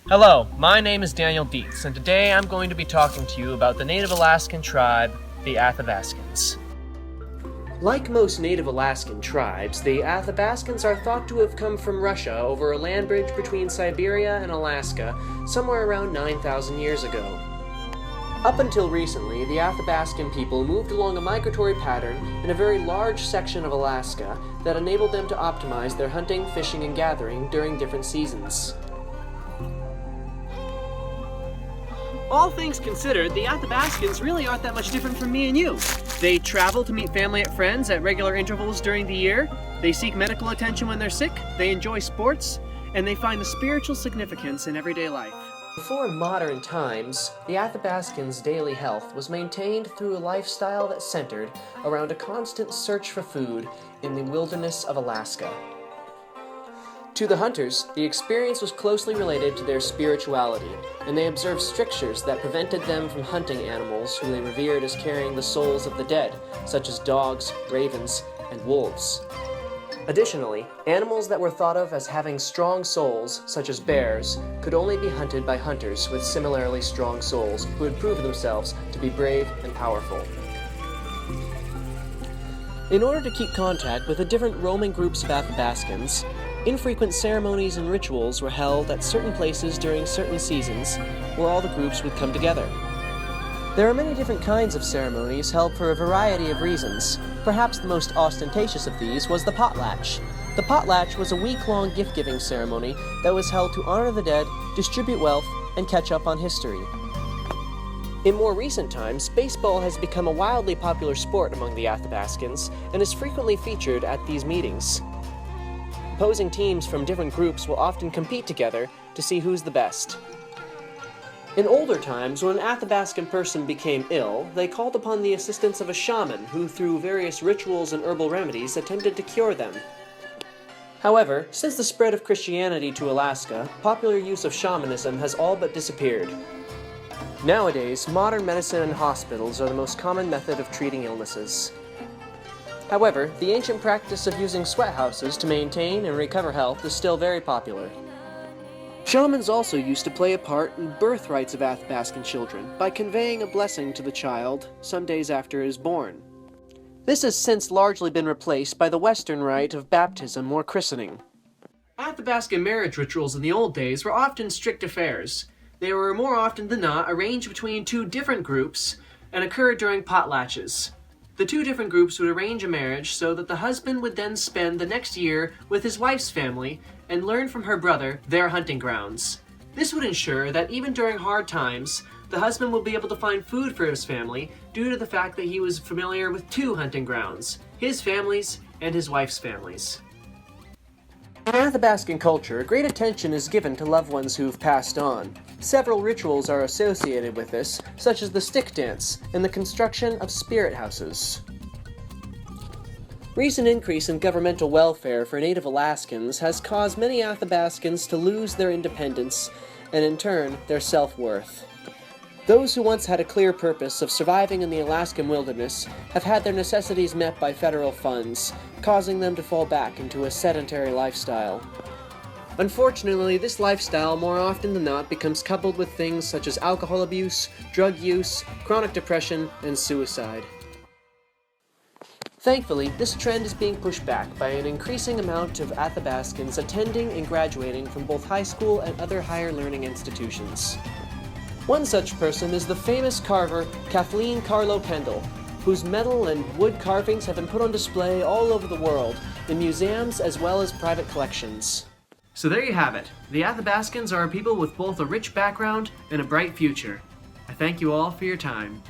Hello, my name is Daniel Dietz, and today I'm going to be talking to you about the Native Alaskan tribe, the Athabascans. Like most Native Alaskan tribes, the Athabascans are thought to have come from Russia over a land bridge between Siberia and Alaska somewhere around 9,000 years ago. Up until recently, the Athabascan people moved along a migratory pattern in a very large section of Alaska that enabled them to optimize their hunting, fishing, and gathering during different seasons. All things considered, the Athabascans really aren't that much different from me and you. They travel to meet family and friends at regular intervals during the year, they seek medical attention when they're sick, they enjoy sports, and they find the spiritual significance in everyday life. Before modern times, the Athabascans' daily health was maintained through a lifestyle that centered around a constant search for food in the wilderness of Alaska. To the hunters, the experience was closely related to their spirituality, and they observed strictures that prevented them from hunting animals who they revered as carrying the souls of the dead, such as dogs, ravens, and wolves. Additionally, animals that were thought of as having strong souls, such as bears, could only be hunted by hunters with similarly strong souls who had proved themselves to be brave and powerful. In order to keep contact with the different roaming groups of Athabascans, infrequent ceremonies and rituals were held at certain places during certain seasons where all the groups would come together. There are many different kinds of ceremonies held for a variety of reasons. Perhaps the most ostentatious of these was the potlatch. The potlatch was a week-long gift-giving ceremony that was held to honor the dead, distribute wealth, and catch up on history. In more recent times, baseball has become a wildly popular sport among the Athabascans and is frequently featured at these meetings. Opposing teams from different groups will often compete together to see who's the best. In older times, when an Athabascan person became ill, they called upon the assistance of a shaman who, through various rituals and herbal remedies, attempted to cure them. However, since the spread of Christianity to Alaska, popular use of shamanism has all but disappeared. Nowadays, modern medicine and hospitals are the most common method of treating illnesses. However, the ancient practice of using sweat houses to maintain and recover health is still very popular. Shamans also used to play a part in birth rites of Athabascan children by conveying a blessing to the child some days after it is born. This has since largely been replaced by the Western rite of baptism or christening. Athabascan marriage rituals in the old days were often strict affairs. They were more often than not arranged between two different groups and occurred during potlatches. The two different groups would arrange a marriage so that the husband would then spend the next year with his wife's family and learn from her brother their hunting grounds. This would ensure that even during hard times, the husband would be able to find food for his family due to the fact that he was familiar with two hunting grounds, his family's and his wife's families. In Athabascan culture, great attention is given to loved ones who've passed on. Several rituals are associated with this, such as the stick dance and the construction of spirit houses. Recent increase in governmental welfare for Native Alaskans has caused many Athabascans to lose their independence and, in turn, their self-worth. Those who once had a clear purpose of surviving in the Alaskan wilderness have had their necessities met by federal funds, causing them to fall back into a sedentary lifestyle. Unfortunately, this lifestyle more often than not becomes coupled with things such as alcohol abuse, drug use, chronic depression, and suicide. Thankfully, this trend is being pushed back by an increasing amount of Athabascans attending and graduating from both high school and other higher learning institutions. One such person is the famous carver Kathleen Carlo Kendall, whose metal and wood carvings have been put on display all over the world, in museums as well as private collections. So there you have it. The Athabascans are a people with both a rich background and a bright future. I thank you all for your time.